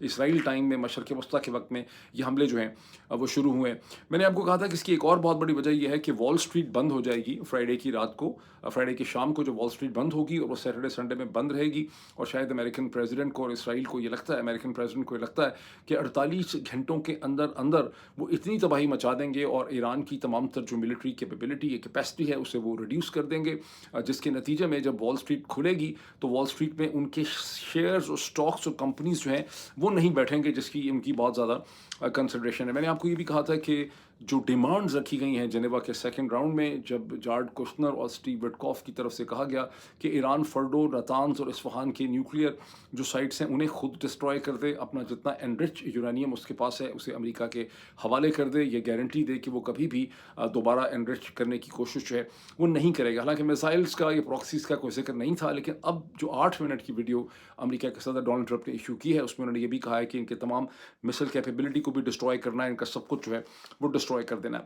اسرائیل time میں مشرق وسطیٰ کے وقت میں یہ حملے جو ہیں وہ شروع ہوئے ہیں۔ میں نے آپ کو کہا تھا کہ اس کی ایک اور بہت بڑی وجہ یہ ہے کہ وال اسٹریٹ بند ہو جائے گی فرائیڈے کی رات کو، فرائیڈے کی شام کو جو وال اسٹریٹ بند ہوگی اور وہ سیٹرڈے سنڈے میں بند رہے گی، اور شاید امریکن پریزیڈنٹ کو اور اسرائیل کو یہ لگتا ہے، امریکن پریزیڈنٹ کو یہ لگتا ہے کہ 48 گھنٹوں کے اندر اندر وہ اتنی تباہی مچا دیں گے اور ایران کی تمام تر جو ملٹری کیپیبلٹی یا کیپیسٹی ہے اسے وہ ریڈیوس کر دیں گے، جس کے نتیجے میں جب وال اسٹریٹ کھلے گی تو وال اسٹریٹ میں ان کے شیئرز اور اسٹاکس اور کمپنیز جو ہیں وہ نہیں بیٹھیں گے، جس کی ان کی بہت زیادہ کنسیڈریشن ہے۔ میں نے آپ کو یہ بھی کہا تھا کہ جو ڈیمانڈز رکھی گئی ہیں جنیوا کے سیکنڈ راؤنڈ میں، جب جارڈ کوشنر اور اسٹیو وٹکوف کی طرف سے کہا گیا کہ ایران فرڈو، نتانز اور اصفہان کے نیوکلیئر جو سائٹس ہیں انہیں خود ڈسٹروائے کر دے، اپنا جتنا انرچ یورانیم اس کے پاس ہے اسے امریکہ کے حوالے کر دے، یہ گارنٹی دے کہ وہ کبھی بھی دوبارہ انرچ کرنے کی کوشش جو ہے وہ نہیں کرے گا۔ حالانکہ میزائلز کا یا پراکسیز کا کوئی ذکر نہیں تھا، لیکن اب جو 8 منٹ کی ویڈیو امریکہ کے صدر ڈونلڈ ٹرمپ نے ایشو کی ہے اس میں انہوں نے یہ بھی کہا ہے کہ ان کے تمام مسل کیپیبلٹی کو بھی ڈسٹروائے کرنا ہے، ان کا سب کچھ جو ہے وہ ڈسٹروائے کر دینا ہے۔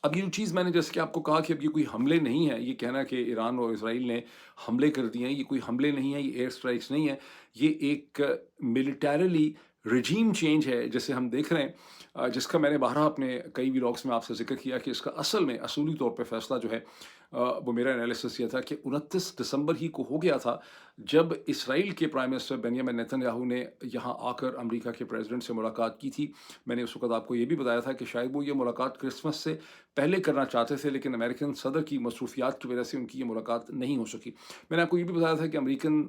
اب یہ جو چیز میں نے جیسے کہ آپ کو کہا کہ اب یہ کوئی حملے نہیں ہے، یہ کہنا کہ ایران اور اسرائیل نے حملے کر دیے ہیں، یہ کوئی حملے نہیں ہے، یہ ایئر اسٹرائکس نہیں ہے، یہ ایک ملیٹریلی رجیم چینج ہے جسے ہم دیکھ رہے ہیں، جس کا میں نے بارہا اپنے کئی ولاگس میں آپ سے ذکر کیا کہ اس کا اصل میں اصولی طور پہ فیصلہ جو ہے وہ میرا انالیسس یہ تھا کہ 29 دسمبر ہی کو ہو گیا تھا جب اسرائیل کے prime minister Binyamin Nitin Yahoo نے یہاں آ کر امریکہ کے پریزیڈنٹ سے ملاقات کی تھی۔ میں نے اس وقت آپ کو یہ بھی بتایا تھا کہ شاید وہ یہ ملاقات کرسمس سے پہلے کرنا چاہتے تھے، لیکن امریکن صدر کی مصروفیات کی وجہ سے ان کی یہ ملاقات نہیں ہو سکی۔ میں نے آپ کو یہ بھی بتایا تھا کہ امریکن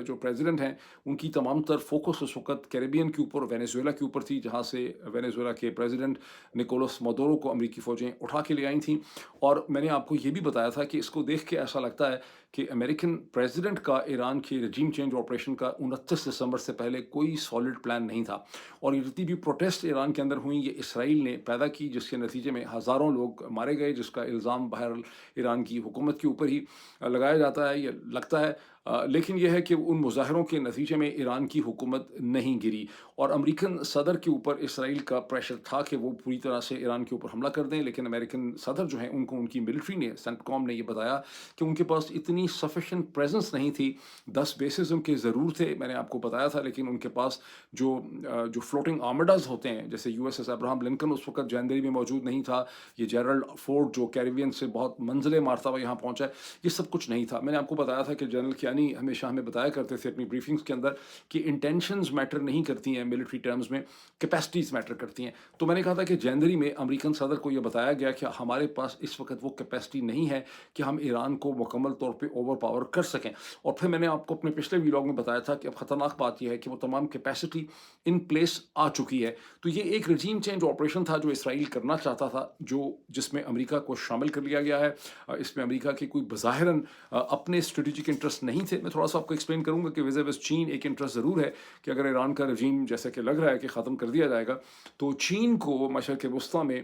جو پریزیڈنٹ ہیں ان کی تمام تر فوکس اس وقت کیریبین کے اوپر، وینیزویلا کے اوپر تھی، جہاں سے وینیزویلا کے پریزیڈنٹ نکولس مادورو کو امریکی فوجیں اٹھا کے لے آئی تھیں۔ اور میں نے آپ کو یہ بھی بتایا تھا کہ اس کو دیکھ کے ایسا لگتا ہے کہ امریکن پریزیڈنٹ کا ایران کے رجیم چینج آپریشن کا 29 دسمبر سے پہلے کوئی سالڈ پلان نہیں تھا، اور یہ جتنی بھی پروٹیسٹ ایران کے اندر ہوئیں یہ اسرائیل نے پیدا کی، جس کے نتیجے میں ہزاروں لوگ مارے گئے، جس کا الزام بہرحال ایران کی حکومت کے اوپر ہی لگایا جاتا ہے، یہ لگتا ہے، لیکن یہ ہے کہ ان مظاہروں کے نتیجے میں ایران کی حکومت نہیں گری، اور امریکن صدر کے اوپر اسرائیل کا پریشر تھا کہ وہ پوری طرح سے ایران کے اوپر حملہ کر دیں، لیکن امریکن صدر جو ہیں ان کو ان کی ملٹری نے، سینٹ کام نے یہ بتایا کہ ان کے پاس اتنی سفیشینٹ پریزنس نہیں تھی، 10 بیسز ان کے ضرور تھے، میں نے آپ کو بتایا تھا، لیکن ان کے پاس جو فلوٹنگ آرمڈاز ہوتے ہیں جیسے U S S Abraham Lincoln اس وقت جاندری میں موجود نہیں تھا، یہ جیرلڈ فورڈ جو کیریبین سے بہت منزل مرتبہ یہاں پہنچا ہے، یہ سب کچھ نہیں تھا۔ میں نے آپ کو بتایا تھا کہ جنرل کیانی ہمیشہ ہمیں بتایا کرتے تھے اپنی بریفنگز کے اندر کہ انٹینشنز میٹر نہیں کرتی ہیں ملٹری ٹرمز میں، کیپیسٹیز میٹر کرتی ہیں۔ تو میں نے کہا تھا کہ جنوری میں امریکن صدر کو یہ بتایا گیا کہ ہمارے پاس اس وقت وہ کیپیسٹی نہیں ہے کہ ہم ایران کو مکمل طور پہ اوور پاور کر سکیں، اور پھر میں نے آپ کو اپنے پچھلے ویلاگ میں بتایا تھا کہ اب خطرناک بات یہ ہے کہ وہ تمام کیپیسٹی ان پلیس آ چکی ہے۔ تو یہ ایک رجیم چینج آپریشن تھا جو اسرائیل کرنا چاہتا تھا، جس میں امریکہ کو شامل کر لیا گیا ہے۔ اس میں امریکہ کے کوئی بظاہراً اپنے اسٹریٹجک انٹرسٹ نہیں تھے۔ میں تھوڑا سا آپ کو ایکسپلین کروں گا کہ ویزے ویز چین ایک انٹرسٹ ضرور ہے کہ اگر ایران کا رجیم جیسے کہ لگ رہا ہے کہ ختم کر دیا جائے گا تو چین کو مشرق وسطیٰ میں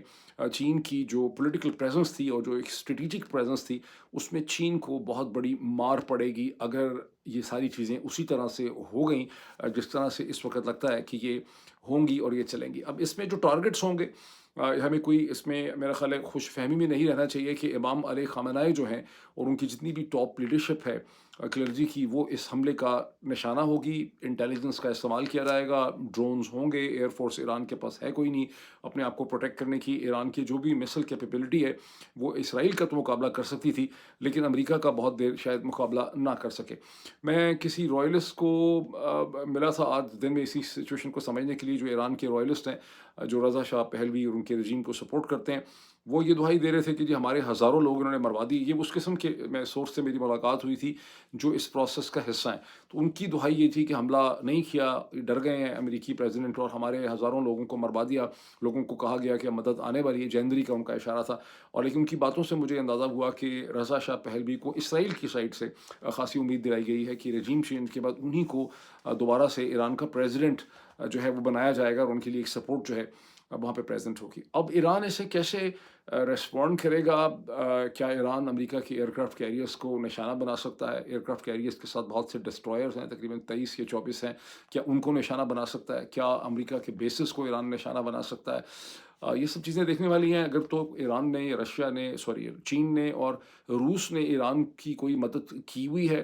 چین کی جو پولیٹیکل پریزنس تھی اور جو ایک اسٹریٹجک پریزنس تھی اس میں چین کو بہت بڑی مار پڑے گی اگر یہ ساری چیزیں اسی طرح سے ہو گئیں جس طرح سے اس وقت لگتا ہے کہ یہ ہوں گی اور یہ چلیں گی۔ اب اس میں جو ٹارگٹس ہوں گے ہمیں کوئی اس میں میرا خیال ہے خوش فہمی میں نہیں رہنا چاہیے کہ امام علی خامنائی جو ہیں اور ان کی جتنی بھی ٹاپ لیڈرشپ ہے کلرجی کی وہ اس حملے کا نشانہ ہوگی، انٹیلیجنس کا استعمال کیا جائے گا، ڈرونز ہوں گے، ایئر فورس ایران کے پاس ہے کوئی نہیں اپنے آپ کو پروٹیکٹ کرنے کی، ایران کی جو بھی مسل کیپیبلٹی ہے وہ اسرائیل کا تو مقابلہ کر سکتی تھی لیکن امریکہ کا بہت دیر شاید مقابلہ نہ کر سکے۔ میں کسی رائلسٹ کو ملا تھا آج دن میں اسی سچویشن کو سمجھنے کے لیے، جو ایران کے رائلسٹ ہیں جو رضا شاہ پہلوی اور ان کے رجیم کو سپورٹ کرتے ہیں، وہ یہ دہائی دے رہے تھے کہ جی ہمارے ہزاروں لوگ انہوں نے مروا دی۔ یہ اس قسم کے میں سورس سے میری ملاقات ہوئی تھی جو اس پروسیس کا حصہ ہیں، تو ان کی دہائی یہ تھی کہ حملہ نہیں کیا، ڈر گئے ہیں امریکی پریزیڈنٹ اور ہمارے ہزاروں لوگوں کو مروا دیا، لوگوں کو کہا گیا کہ مدد آنے والی ہے، جنوری کا ان کا اشارہ تھا۔ اور لیکن ان کی باتوں سے مجھے اندازہ ہوا کہ رضا شاہ پہلوی کو اسرائیل کی سائڈ سے خاصی امید دلائی گئی ہے کہ رجیم چینج کے بعد انہی کو دوبارہ سے ایران کا پریزیڈنٹ جو ہے وہ بنایا جائے گا اور ان کے لیے ایک سپورٹ جو ہے وہاں پہ پریزنٹ ہوگی۔ اب ایران اسے کیسے ریسپونڈ کرے گا؟ کیا ایران امریکہ کی ایئر کرافٹ کیریئرس کو نشانہ بنا سکتا ہے؟ ایئر کرافٹ کیریئرس کے ساتھ بہت سے ڈسٹرائرز ہیں، تقریباً 23 یا 24 ہیں، کیا ان کو نشانہ بنا سکتا ہے؟ کیا امریکہ کے بیسز کو ایران نشانہ بنا سکتا ہے؟ یہ سب چیزیں دیکھنے والی ہیں۔ اگر تو ایران نے چین نے اور روس نے ایران کی کوئی مدد کی ہوئی ہے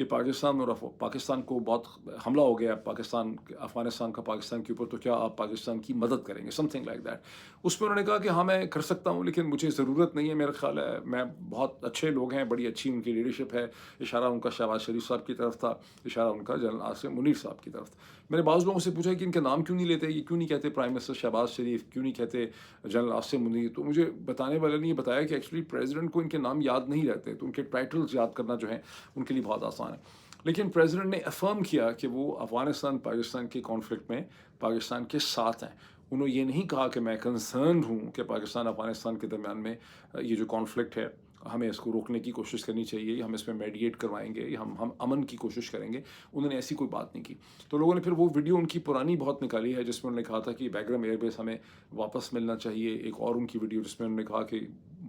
کہ پاکستان اور پاکستان کو بہت حملہ ہو گیا افغانستان کا پاکستان کے اوپر، تو کیا آپ پاکستان کی مدد کریں گے، سم تھنگ لائک دیٹ. اس میں انہوں نے کہا کہ ہاں میں کر سکتا ہوں، لیکن مجھے ضرورت نہیں ہے. میرا خیال ہے میں بہت اچھے لوگ ہیں، بڑی اچھی ان کی لیڈرشپ ہے. اشارہ ان کا شہباز شریف صاحب کی طرف تھا، اشارہ ان کا جنرل عاصم منیر صاحب کی طرف تھا. میں نے بعض لوگوں سے پوچھا کہ ان کا نام کیوں نہیں لیتے، یہ کیوں نہیں کہتے پرائم منسٹر شہباز شریف، کیوں نہیں کہتے جنرل عاصم منیر. تو مجھے بتانے والے نے یہ بتایا کہ ایکچولی پریزیڈنٹ کو ان کے نام یاد نہیں رہتے، تو ان کے ٹائٹلز یاد کرنا جو ہے ان کے لیے بہت آسان ہے. لیکن پریزیڈنٹ نے افرم کیا کہ وہ افغانستان پاکستان کے کانفلکٹ میں پاکستان کے ساتھ ہیں. انہوں نے یہ نہیں کہا کہ میں کنسرنڈ ہوں کہ پاکستان افغانستان کے درمیان میں یہ جو کانفلکٹ ہے ہمیں اس کو روکنے کی کوشش کرنی چاہیے، ہم اس میں میڈیٹ کروائیں گے، ہم امن کی کوشش کریں گے. انہوں نے ایسی کوئی بات نہیں کی. تو لوگوں نے پھر وہ ویڈیو ان کی پرانی بہت نکالی ہے جس میں انہوں نے کہا تھا کہ بیگرم ایئر بیس ہمیں واپس ملنا چاہیے. ایک اور ان کی ویڈیو جس میں انہوں نے کہا کہ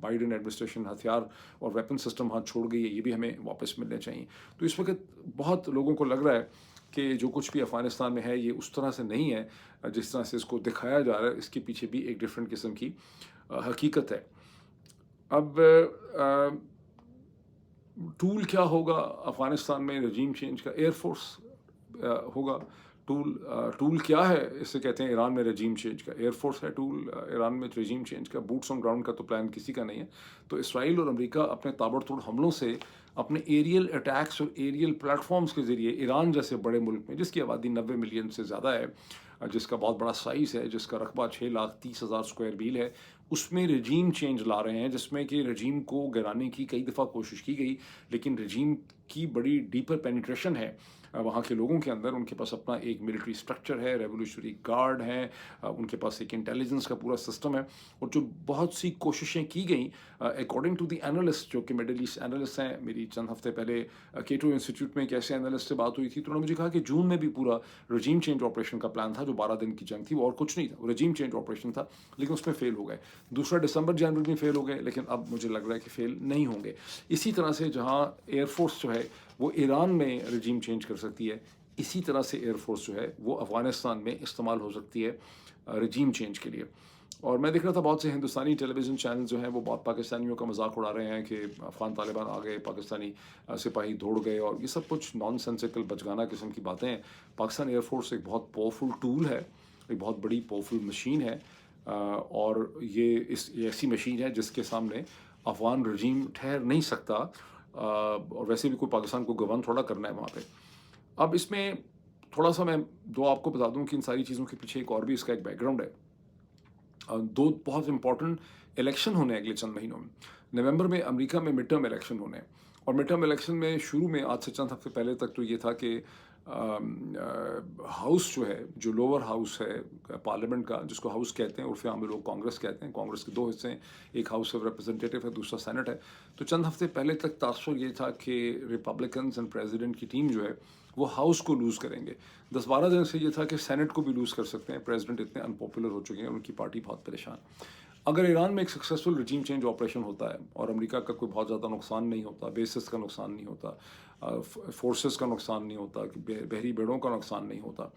بائیڈن ایڈمنسٹریشن ہتھیار اور ویپن سسٹم ہاتھ چھوڑ گئی ہے، یہ بھی ہمیں واپس ملنے چاہیے. تو اس وقت بہت لوگوں کو لگ رہا ہے کہ جو کچھ بھی افغانستان میں ہے یہ اس طرح سے نہیں ہے جس طرح سے اس کو دکھایا جا رہا ہے. اس کے پیچھے بھی ایک ڈفرینٹ قسم کی حقیقت ہے. اب ٹول کیا ہوگا افغانستان میں رجیم چینج کا؟ ایئر فورس ہوگا ٹول کیا ہے؟ اس سے کہتے ہیں ایران میں رجیم چینج کا ایئر فورس ہے ٹول. ایران میں رجیم چینج کا بوٹس آن گراؤنڈ کا تو پلان کسی کا نہیں ہے. تو اسرائیل اور امریکہ اپنے تابڑ توڑ حملوں سے، اپنے ایریل اٹیکس اور ایریل پلیٹ فارمز کے ذریعے ایران جیسے بڑے ملک میں جس کی آبادی 90 ملین سے زیادہ ہے، جس کا بہت بڑا سائز ہے، جس کا رقبہ 6,30,000 اسکوائر میل ہے، اس میں رجیم چینج لا رہے ہیں، جس میں کہ رجیم کو گرانے کی کئی دفعہ کوشش کی گئی، لیکن رجیم کی بڑی ڈیپر پینیٹریشن ہے وہاں کے لوگوں کے اندر. ان کے پاس اپنا ایک ملٹری سٹرکچر ہے، ریولیوشنری گارڈ ہیں، ان کے پاس ایک انٹیلیجنس کا پورا سسٹم ہے. اور جو بہت سی کوششیں کی گئیں اکارڈنگ ٹو دی اینالسٹ جو کہ مڈل ایسٹ اینالسٹ ہیں. میری چند ہفتے پہلے کیٹو انسٹیٹیوٹ میں ایک ایسے اینالسٹ سے بات ہوئی تھی، تو انہوں نے مجھے کہا کہ جون میں بھی پورا رجیم چینج آپریشن کا پلان تھا جو 12 دن کی جنگ تھی، وہ اور کچھ نہیں تھا، وہ رجیم چینج آپریشن تھا، لیکن اس میں فیل ہو گئے. دوسرا دسمبر جنوری میں فیل ہو گئے، لیکن اب مجھے لگ رہا ہے کہ فیل نہیں ہوں گے. اسی طرح سے جہاں ایئر فورس جو ہے وہ ایران میں رجیم چینج کر سکتی ہے، اسی طرح سے ایئر فورس جو ہے وہ افغانستان میں استعمال ہو سکتی ہے رجیم چینج کے لیے. اور میں دیکھ رہا تھا بہت سے ہندوستانی ٹیلی ویژن چینل جو ہیں وہ بہت پاکستانیوں کا مذاق اڑا رہے ہیں کہ افغان طالبان آ گئے، پاکستانی سپاہی دوڑ گئے، اور یہ سب کچھ نان سینسیکل بچگانہ قسم کی باتیں ہیں. پاکستان ایئر فورس ایک بہت پاورفل ٹول ہے، ایک بہت بڑی پاورفل مشین ہے، اور یہ ایسی مشین ہے جس کے سامنے افغان رجیم ٹھہر نہیں سکتا. اور ویسے بھی کوئی پاکستان کو گورن تھوڑا کرنا ہے وہاں پہ. اب اس میں تھوڑا سا میں آپ کو بتا دوں کہ ان ساری چیزوں کے پیچھے ایک اور بھی اس کا ایک بیک گراؤنڈ ہے. 2 بہت امپورٹنٹ الیکشن ہونے ہیں اگلے چند مہینوں میں. نومبر میں امریکہ میں مڈ ٹرم الیکشن ہونے ہیں، اور مڈ ٹرم الیکشن میں شروع میں آج سے چند ہفتے پہلے تک تو یہ تھا کہ ہاؤس جو ہے، جو لوور ہاؤس ہے پارلیمنٹ کا، جس کو ہاؤس کہتے ہیں، عرف عام میں لوگ کانگریس کہتے ہیں، کانگریس کے 2 حصے ہیں، ایک ہاؤس آف ریپرزنٹیٹیو ہے، دوسرا سینٹ ہے. تو چند ہفتے پہلے تک تاثر یہ تھا کہ ریپبلکنز اینڈ پریزیڈنٹ کی ٹیم جو ہے وہ ہاؤس کو لوز کریں گے. 10-12 دن سے یہ تھا کہ سینٹ کو بھی لوز کر سکتے ہیں، پریزیڈنٹ اتنے انپاپولر ہو چکے ہیں، ان کی پارٹی بہت پریشان. اگر ایران میں ایک سکسیزفل رجیم چینج آپریشن ہوتا ہے اور امریکہ کا کوئی بہت زیادہ نقصان نہیں ہوتا، بیسز کا نقصان نہیں ہوتا، فورسز کا نقصان نہیں ہوتا، بحری بیڑوں کا نقصان نہیں ہوتا،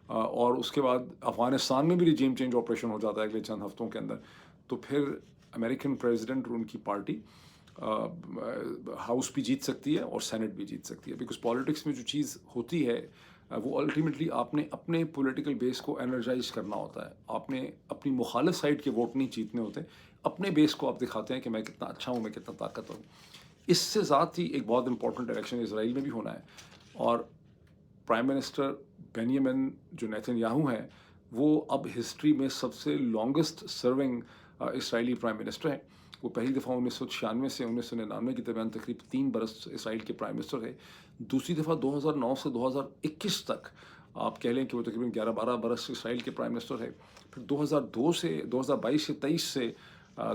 اور اس کے بعد افغانستان میں بھی رجیم چینج آپریشن ہو جاتا ہے اگلے چند ہفتوں کے اندر، تو پھر امریکن پریزیڈنٹ اور ان کی پارٹی ہاؤس بھی جیت سکتی ہے اور سینٹ بھی جیت سکتی ہے. بیکاز پالیٹکس میں جو چیز ہوتی ہے وہ الٹیمیٹلی آپ نے اپنے پولیٹیکل بیس کو انرجائز کرنا ہوتا ہے. آپ نے اپنی مخالف سائڈ کے ووٹ نہیں جیتنے ہوتے، اپنے بیس کو آپ دکھاتے ہیں کہ میں کتنا اچھا ہوں، میں کتنا طاقتور ہوں. اس سے ذات ہی ایک بہت امپورٹنٹ الیکشن اسرائیل میں بھی ہونا ہے، اور پرائم منسٹر بینیامن جو نیتن یاہو ہیں وہ اب ہسٹری میں سب سے لانگسٹ سرونگ اسرائیلی پرائم منسٹر ہیں. وہ پہلی دفعہ 1996 سے 1999 کے درمیان تقریباً 3 برس اسرائیل کے پرائم منسٹر رہے. دوسری دفعہ 2009 سے 2021 تک آپ کہہ لیں کہ وہ تقریباً 11-12 برس اسرائیل کے پرائم منسٹر ہے. پھر 2022 سے 23 سے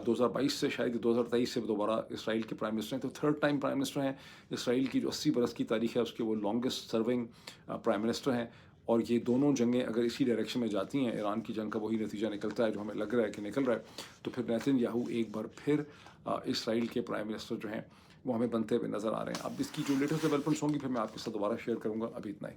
2022 سے شاید 2023 سے دوبارہ اسرائیل کے پرائم منسٹر ہیں. تو 3rd ٹائم پرائم منسٹر ہیں. اسرائیل کی جو 80 برس کی تاریخ ہے اس کے وہ لانگسٹ سرونگ پرائم منسٹر ہیں. اور یہ دونوں جنگیں اگر اسی ڈائریکشن میں جاتی ہیں، ایران کی جنگ کا وہی نتیجہ نکلتا ہے جو ہمیں لگ رہا ہے کہ نکل رہا ہے، تو پھر نیتن یاہو ایک بار پھر اسرائیل کے پرائم منسٹر جو ہیں وہ ہمیں بنتے ہوئے نظر آ رہے ہیں. اب اس کی جو لیٹسٹ ڈیولپمنٹس ہوں گی پھر میں آپ کے ساتھ دوبارہ شیئر کروں گا. ابھی اتنا ہی.